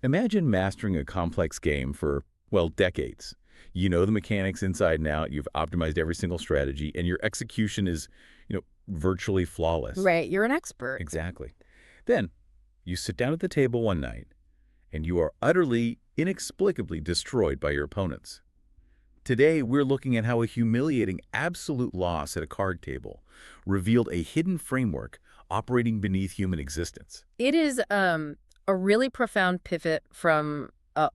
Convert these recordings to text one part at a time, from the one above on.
Imagine mastering a complex game for, well, decades. You know the mechanics inside and out, you've optimized every single strategy, and your execution is, virtually flawless. Right, you're an expert. Exactly. Then, you sit down at the table one night, and you are utterly, inexplicably destroyed by your opponents. Today, we're looking at how a humiliating absolute loss at a card table revealed a hidden framework operating beneath human existence. It is a really profound pivot from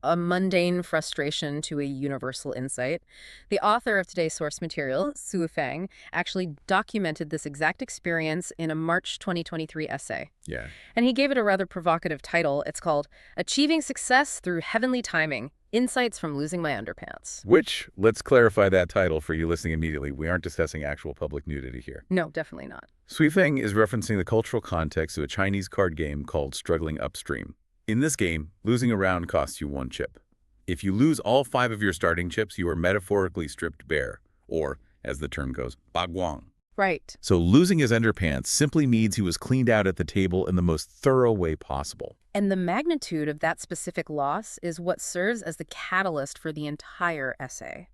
a mundane frustration to a universal insight. The author of today's source material, Su Feng, actually documented this exact experience in a March 2023 essay. Yeah. And he gave it a rather provocative title. It's called Achieving Success Through Heavenly Timing, Insights from Losing My Underpants. Which, let's clarify that title for you listening immediately. We aren't discussing actual public nudity here. No, definitely not. Sui Feng is referencing the cultural context of a Chinese card game called Struggling Upstream. In this game, losing a round costs you one chip. If you lose all 5 of your starting chips, you are metaphorically stripped bare, or, as the term goes, baguang. Right. So losing his underpants simply means he was cleaned out at the table in the most thorough way possible. And the magnitude of that specific loss is what serves as the catalyst for the entire essay.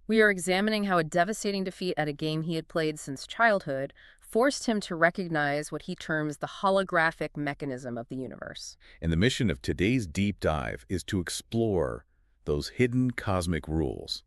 We are examining how a devastating defeat at a game he had played since childhood forced him to recognize what he terms the holographic mechanism of the universe. And the mission of today's deep dive is to explore those hidden cosmic rules.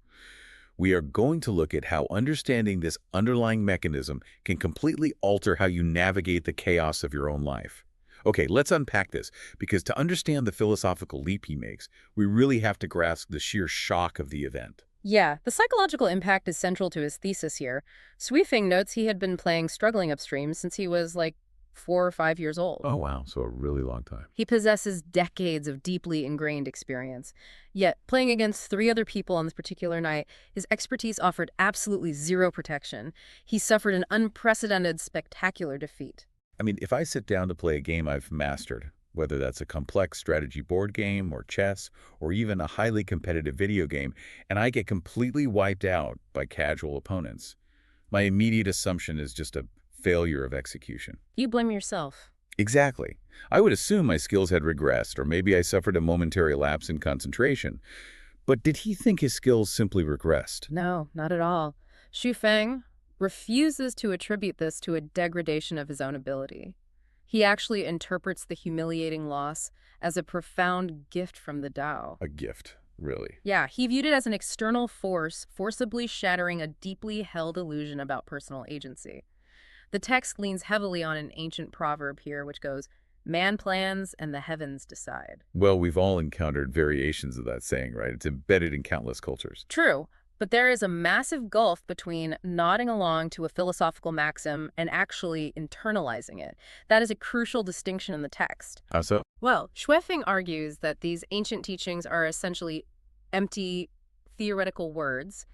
We are going to look at how understanding this underlying mechanism can completely alter how you navigate the chaos of your own life. Okay, let's unpack this, because to understand the philosophical leap he makes, we really have to grasp the sheer shock of the event. Yeah, the psychological impact is central to his thesis here. Sweefing notes he had been playing Struggling Upstream since he was like 4 or 5 years old. Oh, wow, so a really long time. He possesses decades of deeply ingrained experience. Yet, playing against 3 other people on this particular night, his expertise offered absolutely zero protection. He suffered an unprecedented, spectacular defeat. I mean, if I sit down to play a game I've mastered, whether that's a complex strategy board game or chess or even a highly competitive video game, and I get completely wiped out by casual opponents, my immediate assumption is just a failure of execution. You blame yourself. Exactly. I would assume my skills had regressed, or maybe I suffered a momentary lapse in concentration. But did he think his skills simply regressed? No, not at all. Xu Feng refuses to attribute this to a degradation of his own ability. He actually interprets the humiliating loss as a profound gift from the Tao. A gift, really. Yeah, he viewed it as an external force forcibly shattering a deeply held illusion about personal agency. The text leans heavily on an ancient proverb here, which goes, "Man plans and the heavens decide." Well, we've all encountered variations of that saying, right? It's embedded in countless cultures. True, but there is a massive gulf between nodding along to a philosophical maxim and actually internalizing it. That is a crucial distinction in the text. How so? Well, Schweffing argues that these ancient teachings are essentially empty, theoretical words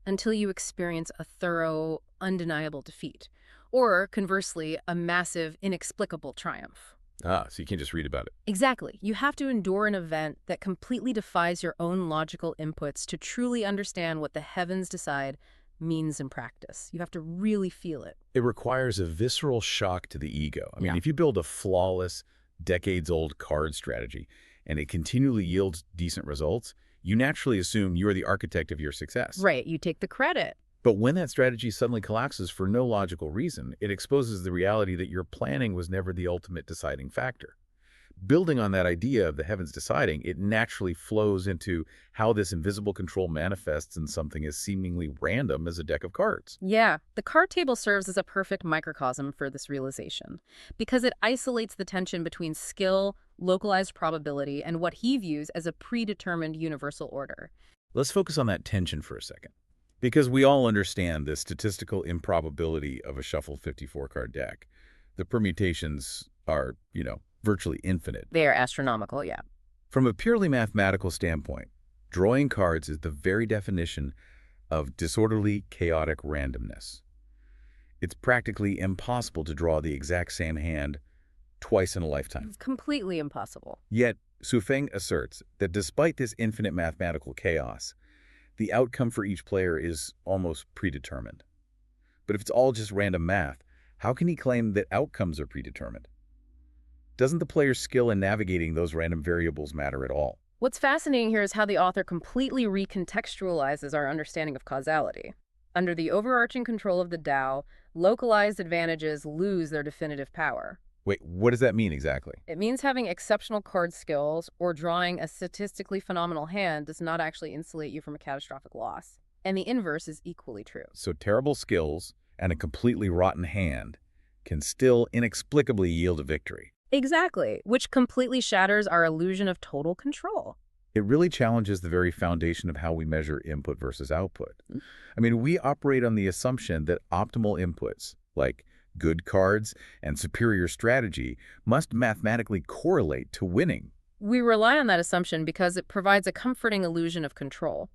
until you experience a thorough, undeniable defeat. Or, conversely, a massive, inexplicable triumph. Ah, so you can't just read about it. Exactly. You have to endure an event that completely defies your own logical inputs to truly understand what the heavens decide means in practice. You have to really feel it. It requires a visceral shock to the ego. I mean, Yeah. if you build a flawless, decades-old card strategy and it continually yields decent results, you naturally assume you are the architect of your success. Right, you take the credit. But when that strategy suddenly collapses for no logical reason, it exposes the reality that your planning was never the ultimate deciding factor. Building on that idea of the heavens deciding, it naturally flows into how this invisible control manifests in something as seemingly random as a deck of cards. Yeah, the card table serves as a perfect microcosm for this realization, because it isolates the tension between skill, localized probability, and what he views as a predetermined universal order. Let's focus on that tension for a second. Because we all understand the statistical improbability of a shuffled 54-card deck. The permutations are, virtually infinite. They are astronomical, yeah. From a purely mathematical standpoint, drawing cards is the very definition of disorderly, chaotic randomness. It's practically impossible to draw the exact same hand twice in a lifetime. It's completely impossible. Yet, Su Feng asserts that despite this infinite mathematical chaos, the outcome for each player is almost predetermined. But if it's all just random math, how can he claim that outcomes are predetermined? Doesn't the player's skill in navigating those random variables matter at all? What's fascinating here is how the author completely recontextualizes our understanding of causality. Under the overarching control of the Tao, localized advantages lose their definitive power. Wait, what does that mean exactly? It means having exceptional card skills or drawing a statistically phenomenal hand does not actually insulate you from a catastrophic loss. And the inverse is equally true. So terrible skills and a completely rotten hand can still inexplicably yield a victory. Exactly, which completely shatters our illusion of total control. It really challenges the very foundation of how we measure input versus output. I mean, we operate on the assumption that optimal inputs, like good cards and superior strategy, must mathematically correlate to winning. We rely on that assumption because it provides a comforting illusion of control.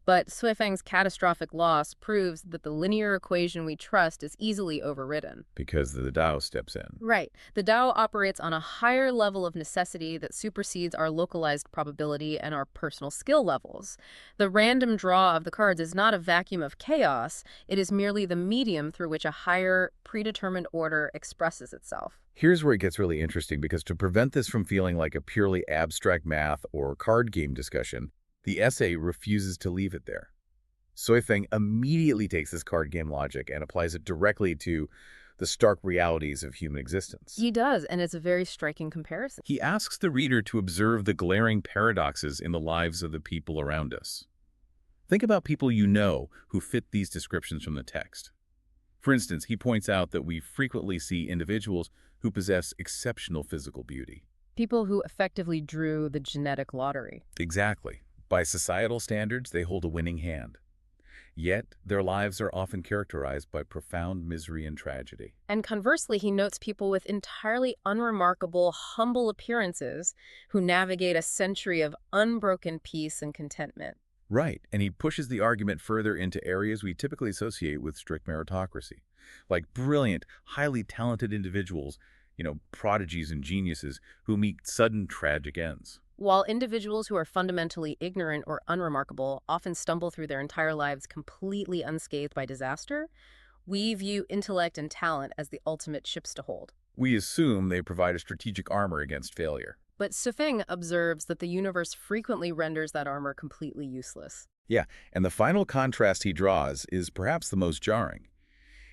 But Suifeng's catastrophic loss proves that the linear equation we trust is easily overridden. Because the Tao steps in. Right. The Tao operates on a higher level of necessity that supersedes our localized probability and our personal skill levels. The random draw of the cards is not a vacuum of chaos. It is merely the medium through which a higher, predetermined order expresses itself. Here's where it gets really interesting, because to prevent this from feeling like a purely abstract math or card game discussion, the essay refuses to leave it there. Suifeng immediately takes this card game logic and applies it directly to the stark realities of human existence. He does, and it's a very striking comparison. He asks the reader to observe the glaring paradoxes in the lives of the people around us. Think about people you know who fit these descriptions from the text. For instance, he points out that we frequently see individuals who possess exceptional physical beauty. People who effectively drew the genetic lottery. Exactly. By societal standards, they hold a winning hand. Yet, their lives are often characterized by profound misery and tragedy. And conversely, he notes people with entirely unremarkable, humble appearances who navigate a century of unbroken peace and contentment. Right, and he pushes the argument further into areas we typically associate with strict meritocracy, like brilliant, highly talented individuals, prodigies and geniuses who meet sudden tragic ends. While individuals who are fundamentally ignorant or unremarkable often stumble through their entire lives completely unscathed by disaster, we view intellect and talent as the ultimate chips to hold. We assume they provide a strategic armor against failure. But Suifeng observes that the universe frequently renders that armor completely useless. Yeah, and the final contrast he draws is perhaps the most jarring.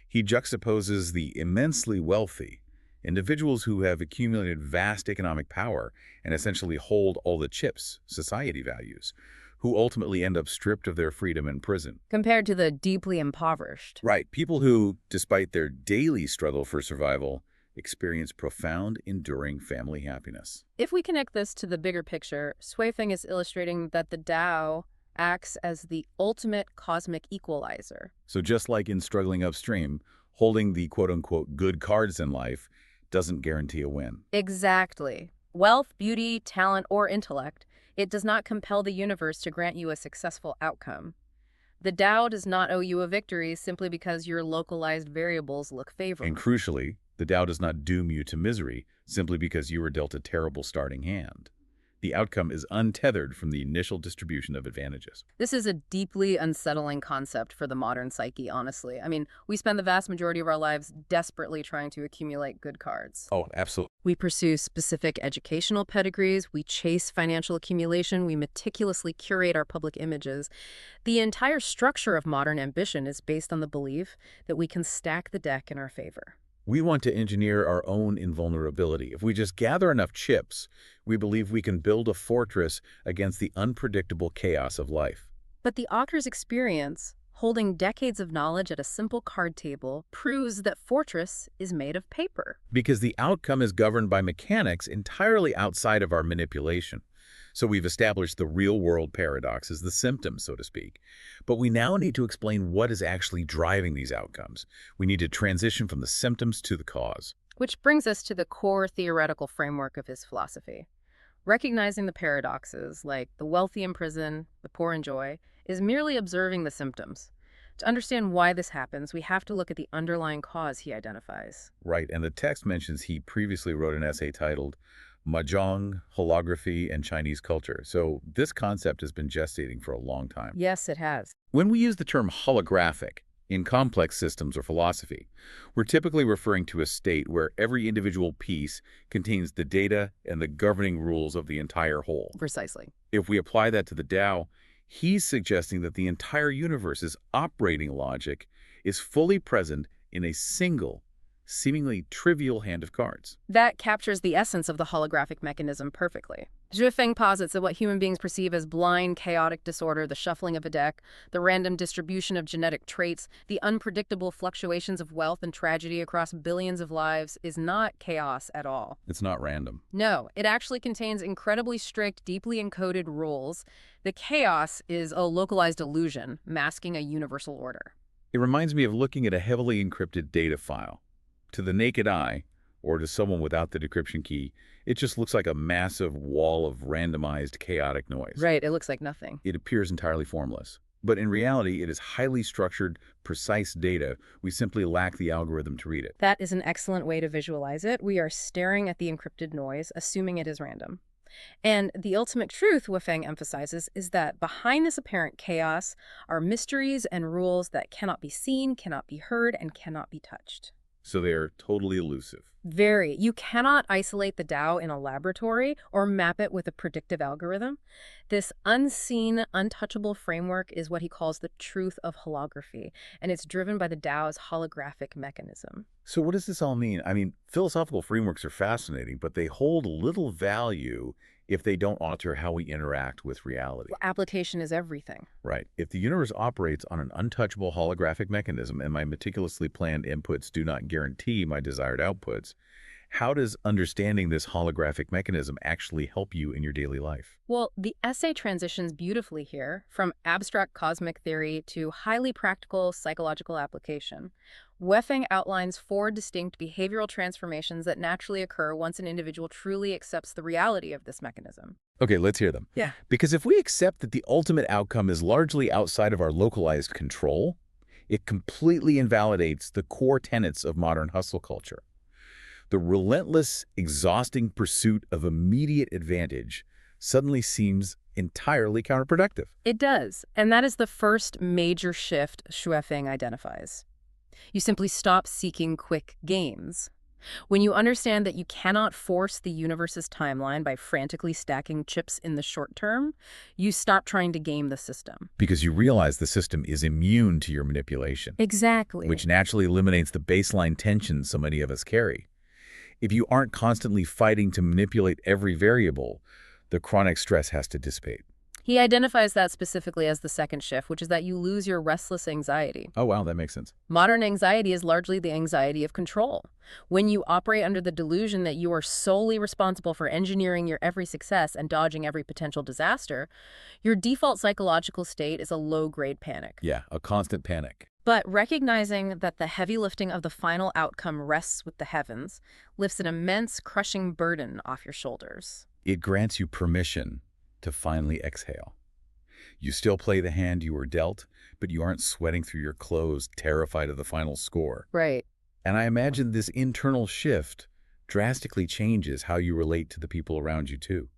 He juxtaposes the immensely wealthy, individuals who have accumulated vast economic power and essentially hold all the chips society values, who ultimately end up stripped of their freedom in prison. Compared to the deeply impoverished. Right, people who, despite their daily struggle for survival, experience profound, enduring family happiness. If we connect this to the bigger picture, Suifeng is illustrating that the Tao acts as the ultimate cosmic equalizer. So just like in struggling upstream, holding the quote-unquote good cards in life doesn't guarantee a win. Exactly. Wealth, beauty, talent, or intellect, it does not compel the universe to grant you a successful outcome. The Tao does not owe you a victory simply because your localized variables look favorable. And crucially, the Tao does not doom you to misery simply because you were dealt a terrible starting hand. The outcome is untethered from the initial distribution of advantages. This is a deeply unsettling concept for the modern psyche, honestly. I mean, we spend the vast majority of our lives desperately trying to accumulate good cards. Oh, absolutely. We pursue specific educational pedigrees, we chase financial accumulation, we meticulously curate our public images. The entire structure of modern ambition is based on the belief that we can stack the deck in our favor. We want to engineer our own invulnerability. If we just gather enough chips, we believe we can build a fortress against the unpredictable chaos of life. But the author's experience, holding decades of knowledge at a simple card table, proves that fortress is made of paper. Because the outcome is governed by mechanics entirely outside of our manipulation. So we've established the real-world paradox as the symptom, so to speak. But we now need to explain what is actually driving these outcomes. We need to transition from the symptoms to the cause. Which brings us to the core theoretical framework of his philosophy. Recognizing the paradoxes, like the wealthy in prison, the poor enjoy, is merely observing the symptoms. To understand why this happens, we have to look at the underlying cause he identifies. Right, and the text mentions he previously wrote an essay titled Mahjong, Holography, and Chinese Culture. So this concept has been gestating for a long time. Yes, it has. When we use the term holographic, In complex systems or philosophy, we're typically referring to a state where every individual piece contains the data and the governing rules of the entire whole. Precisely. If we apply that to the Tao, he's suggesting that the entire universe's operating logic is fully present in a single, seemingly trivial hand of cards. That captures the essence of the holographic mechanism perfectly. Zhifeng posits that what human beings perceive as blind, chaotic disorder, the shuffling of a deck, the random distribution of genetic traits, the unpredictable fluctuations of wealth and tragedy across billions of lives is not chaos at all. It's not random. No, it actually contains incredibly strict, deeply encoded rules. The chaos is a localized illusion, masking a universal order. It reminds me of looking at a heavily encrypted data file. To the naked eye, or to someone without the decryption key, it just looks like a massive wall of randomized, chaotic noise. Right, it looks like nothing. It appears entirely formless. But in reality, it is highly structured, precise data. We simply lack the algorithm to read it. That is an excellent way to visualize it. We are staring at the encrypted noise, assuming it is random. And the ultimate truth, Wefeng emphasizes, is that behind this apparent chaos are mysteries and rules that cannot be seen, cannot be heard, and cannot be touched. So they are totally elusive. Very. You cannot isolate the Tao in a laboratory or map it with a predictive algorithm. This unseen, untouchable framework is what he calls the truth of holography, and it's driven by the Tao's holographic mechanism. So what does this all mean? I mean, philosophical frameworks are fascinating, but they hold little value if they don't alter how we interact with reality. Well, application is everything. Right. If the universe operates on an untouchable holographic mechanism and my meticulously planned inputs do not guarantee my desired outputs, how does understanding this holographic mechanism actually help you in your daily life? Well, the essay transitions beautifully here from abstract cosmic theory to highly practical psychological application. Wefeng outlines 4 distinct behavioral transformations that naturally occur once an individual truly accepts the reality of this mechanism. Okay, let's hear them. Yeah. Because if we accept that the ultimate outcome is largely outside of our localized control, it completely invalidates the core tenets of modern hustle culture. The relentless, exhausting pursuit of immediate advantage suddenly seems entirely counterproductive. It does, and that is the first major shift Shuefeng identifies. You simply stop seeking quick gains. When you understand that you cannot force the universe's timeline by frantically stacking chips in the short term, you stop trying to game the system. Because you realize the system is immune to your manipulation. Exactly. Which naturally eliminates the baseline tension so many of us carry. If you aren't constantly fighting to manipulate every variable, the chronic stress has to dissipate. He identifies that specifically as the second shift, which is that you lose your restless anxiety. Oh, wow, that makes sense. Modern anxiety is largely the anxiety of control. When you operate under the delusion that you are solely responsible for engineering your every success and dodging every potential disaster, your default psychological state is a low-grade panic. Yeah, a constant panic. But recognizing that the heavy lifting of the final outcome rests with the heavens lifts an immense, crushing burden off your shoulders. It grants you permission to finally exhale. You still play the hand you were dealt, but you aren't sweating through your clothes, terrified of the final score. Right. And I imagine this internal shift drastically changes how you relate to the people around you, too.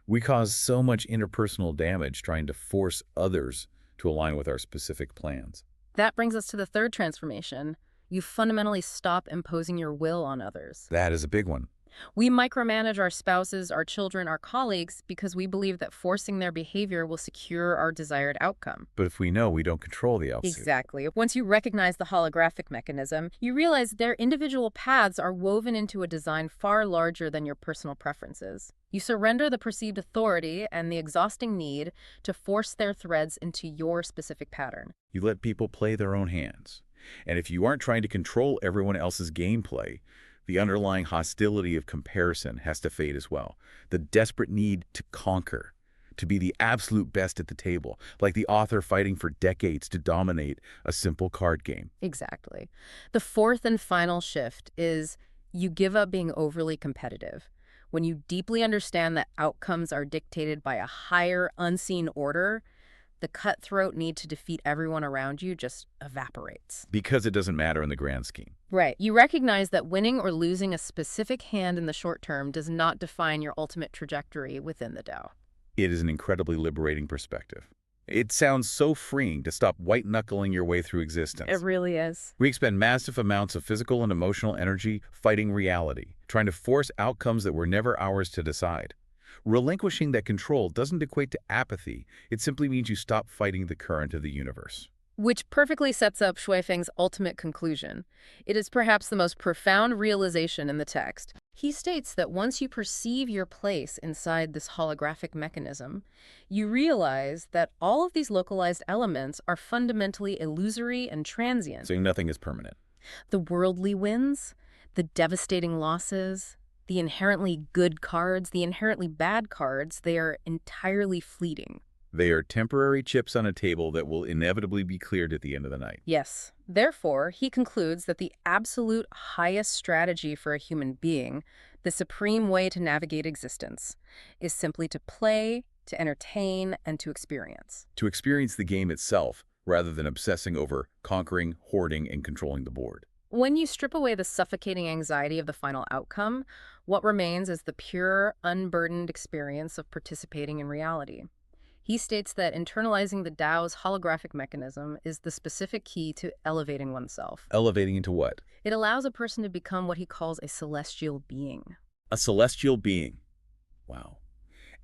We cause so much interpersonal damage trying to force others to align with our specific plans. That brings us to the third transformation. You fundamentally stop imposing your will on others. That is a big one. We micromanage our spouses, our children, our colleagues because we believe that forcing their behavior will secure our desired outcome. But if we know we don't control the outcome. Exactly. Once you recognize the holographic mechanism, you realize their individual paths are woven into a design far larger than your personal preferences. You surrender the perceived authority and the exhausting need to force their threads into your specific pattern. You let people play their own hands. And if you aren't trying to control everyone else's gameplay, the underlying hostility of comparison has to fade as well. The desperate need to conquer, to be the absolute best at the table, like the author fighting for decades to dominate a simple card game. Exactly. The fourth and final shift is you give up being overly competitive. When you deeply understand that outcomes are dictated by a higher, unseen order, the cutthroat need to defeat everyone around you just evaporates. Because it doesn't matter in the grand scheme. Right. You recognize that winning or losing a specific hand in the short term does not define your ultimate trajectory within the Tao. It is an incredibly liberating perspective. It sounds so freeing to stop white-knuckling your way through It existence. really is. We expend massive amounts of physical and emotional energy fighting reality, trying to force outcomes that were never ours to decide. Relinquishing that control doesn't equate to apathy. It simply means you stop fighting the current of the universe. Which perfectly sets up Shui Feng's ultimate conclusion. It is perhaps the most profound realization in the text. He states that once you perceive your place inside this holographic mechanism, you realize that all of these localized elements are fundamentally illusory and transient. Saying nothing is permanent. The worldly wins, the devastating losses, the inherently good cards, the inherently bad cards, they are entirely fleeting. They are temporary chips on a table that will inevitably be cleared at the end of the night. Yes. Therefore, he concludes that the absolute highest strategy for a human being, the supreme way to navigate existence, is simply to play, to entertain, and to experience. To experience the game itself, rather than obsessing over conquering, hoarding, and controlling the board. When you strip away the suffocating anxiety of the final outcome, what remains is the pure, unburdened experience of participating in reality. He states that internalizing the Tao's holographic mechanism is the specific key to elevating oneself. Elevating into what? It allows a person to become what he calls a celestial being. A celestial being. Wow.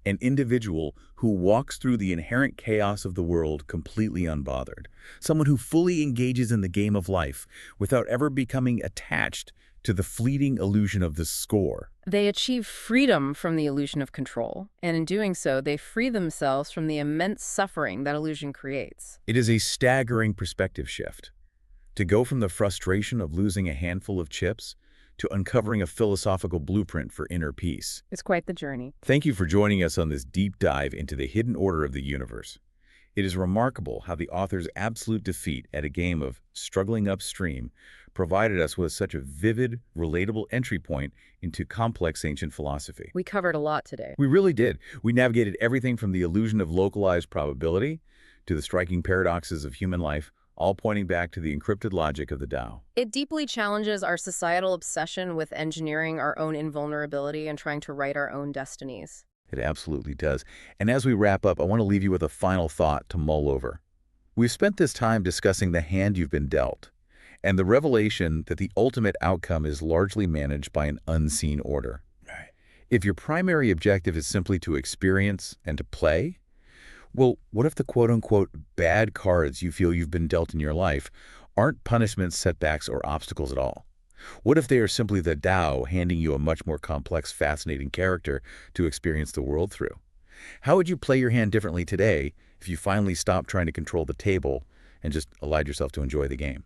An individual who walks through the inherent chaos of the world completely unbothered. Someone who fully engages in the game of life without ever becoming attached to the fleeting illusion of the score. They achieve freedom from the illusion of control, and in doing so, they free themselves from the immense suffering that illusion creates. It is a staggering perspective shift. To go from the frustration of losing a handful of chips to uncovering a philosophical blueprint for inner peace. It's quite the journey. Thank you for joining us on this deep dive into the hidden order of the universe. It is remarkable how the author's absolute defeat at a game of struggling upstream provided us with such a vivid, relatable entry point into complex ancient philosophy. We covered a lot today. We really did. We navigated everything from the illusion of localized probability to the striking paradoxes of human life, all pointing back to the encrypted logic of the Tao. It deeply challenges our societal obsession with engineering our own invulnerability and trying to write our own destinies. It absolutely does. And as we wrap up, I want to leave you with a final thought to mull over. We've spent this time discussing the hand you've been dealt, and the revelation that the ultimate outcome is largely managed by an unseen order. Right. If your primary objective is simply to experience and to play, well, what if the quote-unquote bad cards you feel you've been dealt in your life aren't punishments, setbacks, or obstacles at all? What if they are simply the Tao handing you a much more complex, fascinating character to experience the world through? How would you play your hand differently today if you finally stopped trying to control the table and just allowed yourself to enjoy the game?